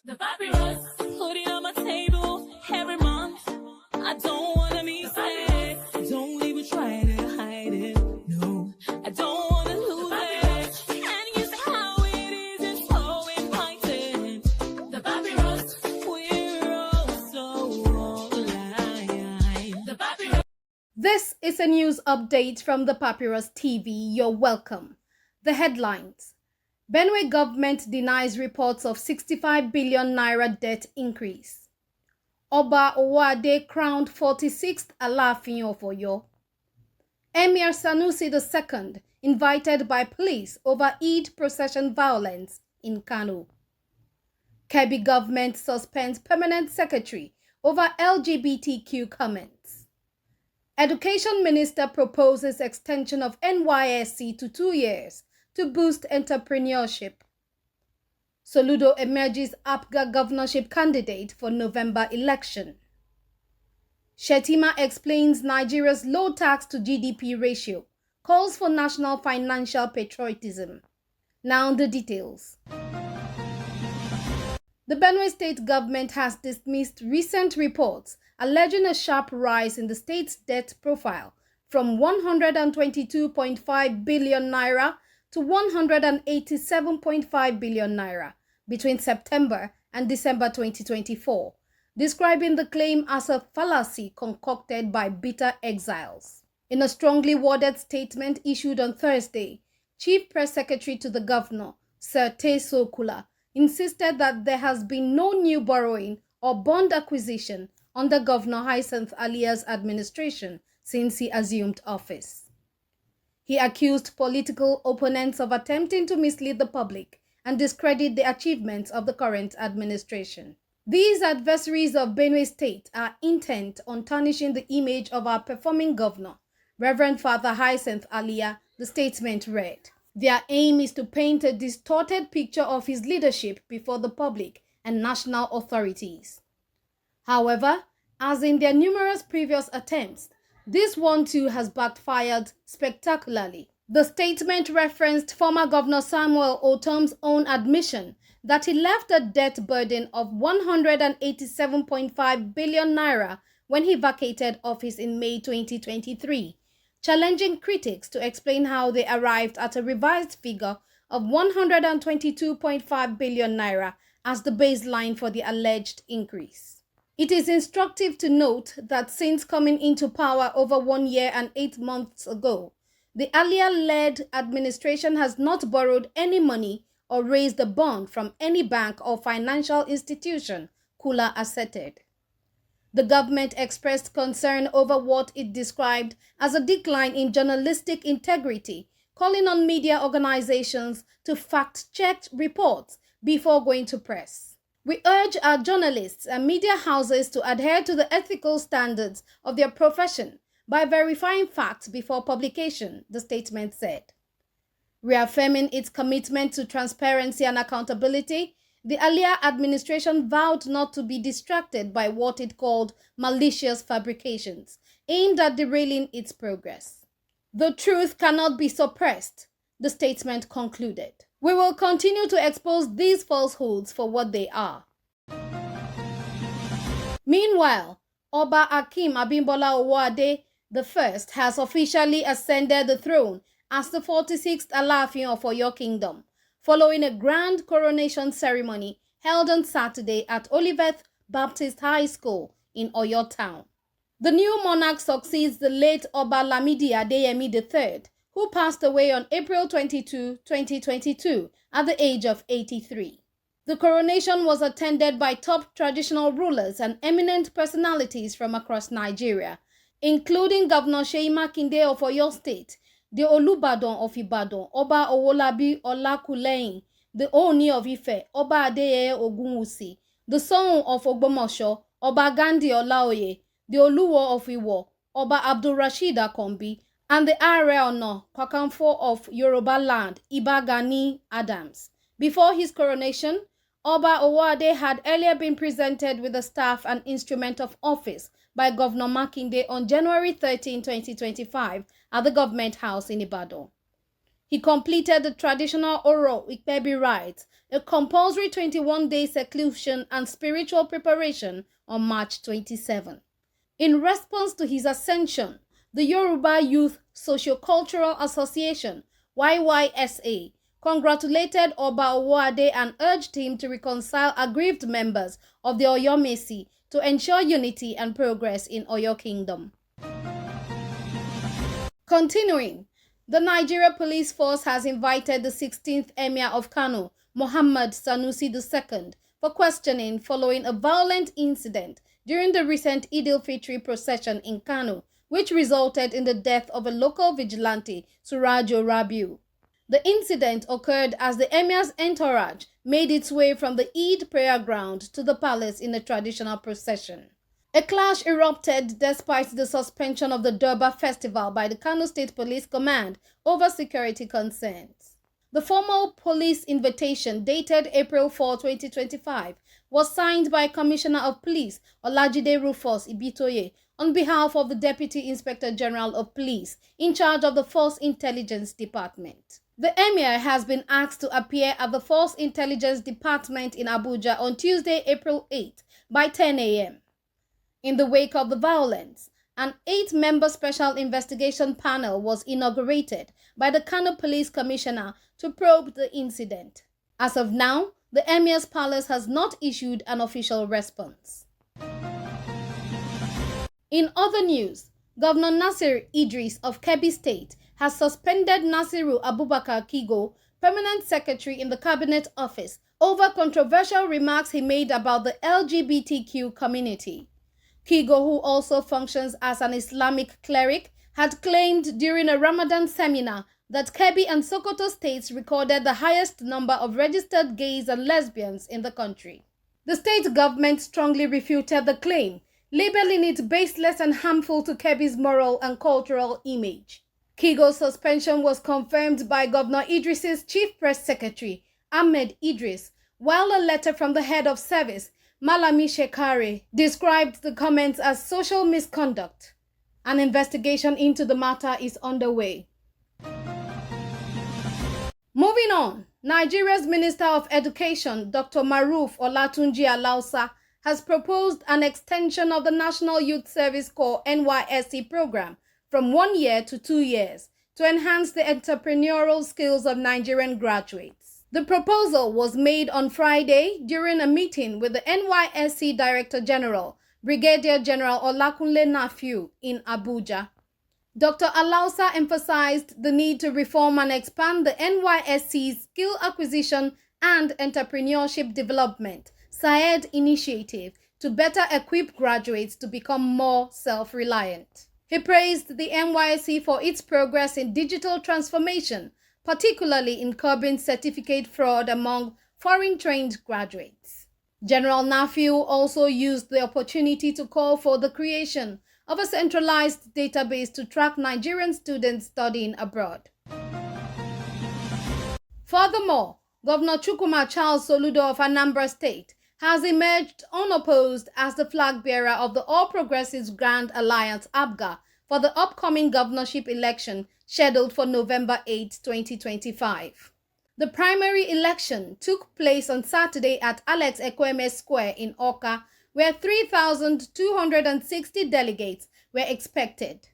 The papyrus, putting on my table every month. I don't wanna be sad. Don't even try to hide it. No, I don't wanna lose it. And you see how it is, it's so inviting. The papyrus, we're all so alive. The papyrus. This is a news update from the Papyrus TV. You're welcome. The headlines. Benue government denies reports of 65 billion naira debt increase. Oba Owade crowned 46th Alaafin of Oyo. Emir Sanusi II invited by police over Eid procession violence in Kano. Kebbi government suspends permanent secretary over LGBTQ comments. Education Minister proposes extension of NYSC to 2 years to boost entrepreneurship. Soludo emerges APGA governorship candidate for November election. Shettima explains Nigeria's low tax to GDP ratio, calls for national financial patriotism. Now the details. The Benue state government has dismissed recent reports alleging a sharp rise in the state's debt profile from 122.5 billion naira to 187.5 billion naira between September and December 2024, describing the claim as a fallacy concocted by bitter exiles. In a strongly worded statement issued on Thursday, Chief Press Secretary to the Governor, Sir Teso Kula, insisted that there has been no new borrowing or bond acquisition under Governor Hyacinth Alia's administration since he assumed office. He accused political opponents of attempting to mislead the public and discredit the achievements of the current administration. These adversaries of Benue State are intent on tarnishing the image of our performing governor, Reverend Father Hyacinth Alia, the statement read. Their aim is to paint a distorted picture of his leadership before the public and national authorities. However, as in their numerous previous attempts, this one too has backfired spectacularly. The statement referenced former Governor Samuel Otom's own admission that he left a debt burden of 187.5 billion naira when he vacated office in May 2023, challenging critics to explain how they arrived at a revised figure of 122.5 billion naira as the baseline for the alleged increase. It is instructive to note that since coming into power over 1 year and 8 months ago, the Alia-led administration has not borrowed any money or raised a bond from any bank or financial institution, Kula asserted. The government expressed concern over what it described as a decline in journalistic integrity, calling on media organizations to fact-check reports before going to press. We urge our journalists and media houses to adhere to the ethical standards of their profession by verifying facts before publication, the statement said. Reaffirming its commitment to transparency and accountability, the Alia administration vowed not to be distracted by what it called malicious fabrications, aimed at derailing its progress. The truth cannot be suppressed, the statement concluded. We will continue to expose these falsehoods for what they are. Meanwhile, Oba Akim Abimbola Owade I has officially ascended the throne as the 46th Alaafin of Oyo Kingdom, following a grand coronation ceremony held on Saturday at Olivet Baptist High School in Oyo Town. The new monarch succeeds the late Oba Lamidi Adeyemi III, who passed away on April 22, 2022, at the age of 83. The coronation was attended by top traditional rulers and eminent personalities from across Nigeria, including Governor Seyi Makinde of Oyo State, the Olubadan of Ibadan, Oba Owolabi Olakuleyin, the Ooni of Ife, Oba Adeyeye Ogunwusi, the son of Ogbomosho, Oba Gandi Olaoye, the Oluwo of Iwo, Oba Abdulrasheed Akombi, and the Are Ono Kakanfo of Yoruba land, Iba Gani Adams. Before his coronation, Oba Owade had earlier been presented with the staff and instrument of office by Governor Makinde on January 13, 2025 at the Government House in Ibadan. He completed the traditional Oro Ikpebi rites, a compulsory 21-day seclusion and spiritual preparation on March 27. In response to his ascension, the Yoruba Youth Socio-Cultural Association, YYSA, congratulated Oba Owode and urged him to reconcile aggrieved members of the Oyomesi to ensure unity and progress in Oyo Kingdom. Continuing, the Nigeria Police Force has invited the 16th Emir of Kano, Muhammad Sanusi II, for questioning following a violent incident during the recent Eid-el-Fitr procession in Kano, which resulted in the death of a local vigilante, Surajo Rabiu. The incident occurred as the Emir's entourage made its way from the Eid prayer ground to the palace in a traditional procession. A clash erupted despite the suspension of the Durbar festival by the Kano State Police Command over security concerns. The formal police invitation, dated April 4, 2025, was signed by Commissioner of Police Olajide Rufus Ibitoye on behalf of the Deputy Inspector General of Police in charge of the Force Intelligence Department. The Emir has been asked to appear at the Force Intelligence Department in Abuja on Tuesday, April 8 by 10 a.m. In the wake of the violence, an 8-member special investigation panel was inaugurated by the Kano Police Commissioner to probe the incident. As of now, the Emir's palace has not issued an official response. In other news, Governor Nasir Idris of Kebbi State has suspended Nasiru Abubakar Kigo, permanent secretary in the Cabinet Office, over controversial remarks he made about the LGBTQ community. Kigo, who also functions as an Islamic cleric, had claimed during a Ramadan seminar that Kebbi and Sokoto states recorded the highest number of registered gays and lesbians in the country. The state government strongly refuted the claim, labeling it baseless and harmful to Kebbi's moral and cultural image. Kigo's suspension was confirmed by Governor Idris's chief press secretary, Ahmed Idris, while a letter from the head of service, Malami Shekare, described the comments as social misconduct. An investigation into the matter is underway. Moving on, Nigeria's Minister of Education, Dr. Maruf Olatunji Alausa, has proposed an extension of the National Youth Service Corps NYSC program from 1 year to 2 years to enhance the entrepreneurial skills of Nigerian graduates. The proposal was made on Friday during a meeting with the NYSC Director General, Brigadier General Olakunle Nafiu, in Abuja. Dr. Alausa emphasized the need to reform and expand the NYSC's Skill Acquisition and Entrepreneurship Development (SAED) initiative to better equip graduates to become more self-reliant. He praised the NYSC for its progress in digital transformation, particularly in curbing certificate fraud among foreign-trained graduates. General Nafiu also used the opportunity to call for the creation of a centralized database to track Nigerian students studying abroad. Furthermore, Governor Chukwuma Charles Soludo of Anambra State has emerged unopposed as the flag bearer of the All Progressives Grand Alliance (ABGA) for the upcoming governorship election scheduled for November 8, 2025. The primary election took place on Saturday at Alex Ekweme Square in Awka, where 3,260 delegates were expected.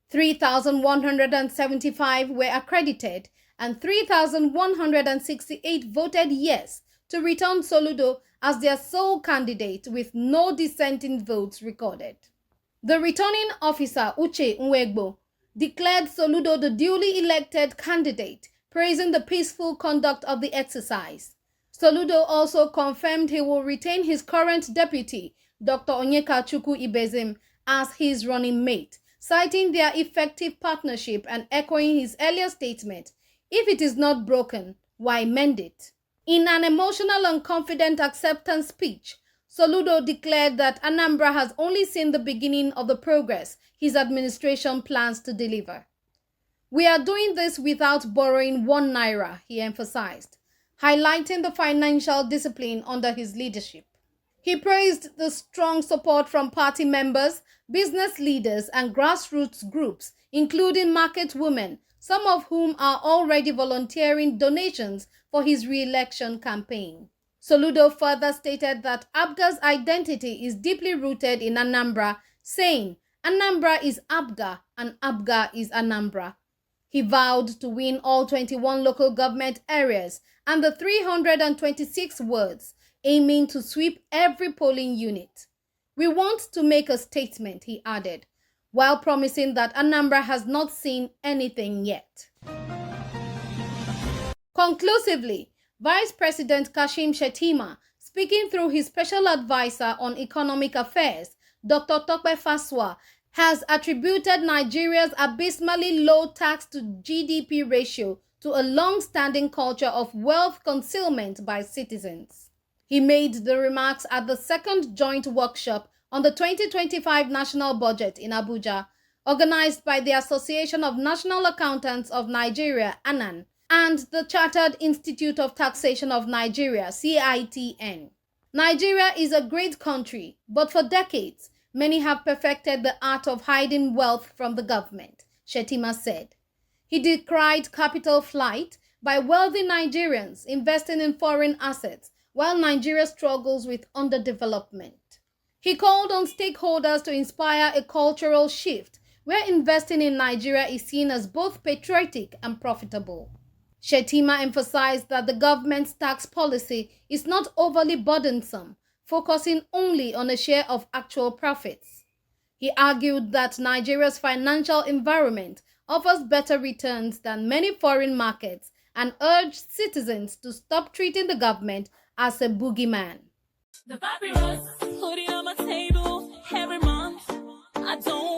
3,175 were accredited and 3,168 voted yes to return Soludo as their sole candidate with no dissenting votes recorded. The returning officer, Uche Nwegbo, declared Soludo the duly elected candidate, praising the peaceful conduct of the exercise. Soludo also confirmed he will retain his current deputy, Dr. Onyeka Chukwu Ibezim, as his running mate, citing their effective partnership and echoing his earlier statement, "If it is not broken, why mend it?" In an emotional and confident acceptance speech, Soludo declared that Anambra has only seen the beginning of the progress his administration plans to deliver. "We are doing this without borrowing 1 naira, he emphasized, highlighting the financial discipline under his leadership. He praised the strong support from party members, business leaders, and grassroots groups, including market women, some of whom are already volunteering donations for his re-election campaign. Soludo further stated that APGA's identity is deeply rooted in Anambra, saying, "Anambra is APGA and APGA is Anambra." He vowed to win all 21 local government areas and the 326 wards, aiming to sweep every polling unit. "We want to make a statement," he added, while promising that Anambra has not seen anything yet. Conclusively, Vice President Kashim Shettima, speaking through his special advisor on economic affairs, Dr. Tope Faswa, has attributed Nigeria's abysmally low tax-to-GDP ratio to a long-standing culture of wealth concealment by citizens. He made the remarks at the second joint workshop on the 2025 national budget in Abuja, organized by the Association of National Accountants of Nigeria, ANAN, and the Chartered Institute of Taxation of Nigeria, CITN. Nigeria is a great country, but for decades, many have perfected the art of hiding wealth from the government, Shettima said. He decried capital flight by wealthy Nigerians investing in foreign assets while Nigeria struggles with underdevelopment. He called on stakeholders to inspire a cultural shift where investing in Nigeria is seen as both patriotic and profitable. Shettima emphasized that the government's tax policy is not overly burdensome, focusing only on a share of actual profits. He argued that Nigeria's financial environment offers better returns than many foreign markets and urged citizens to stop treating the government as a boogeyman. The papyrus, put it on my table every month. I don't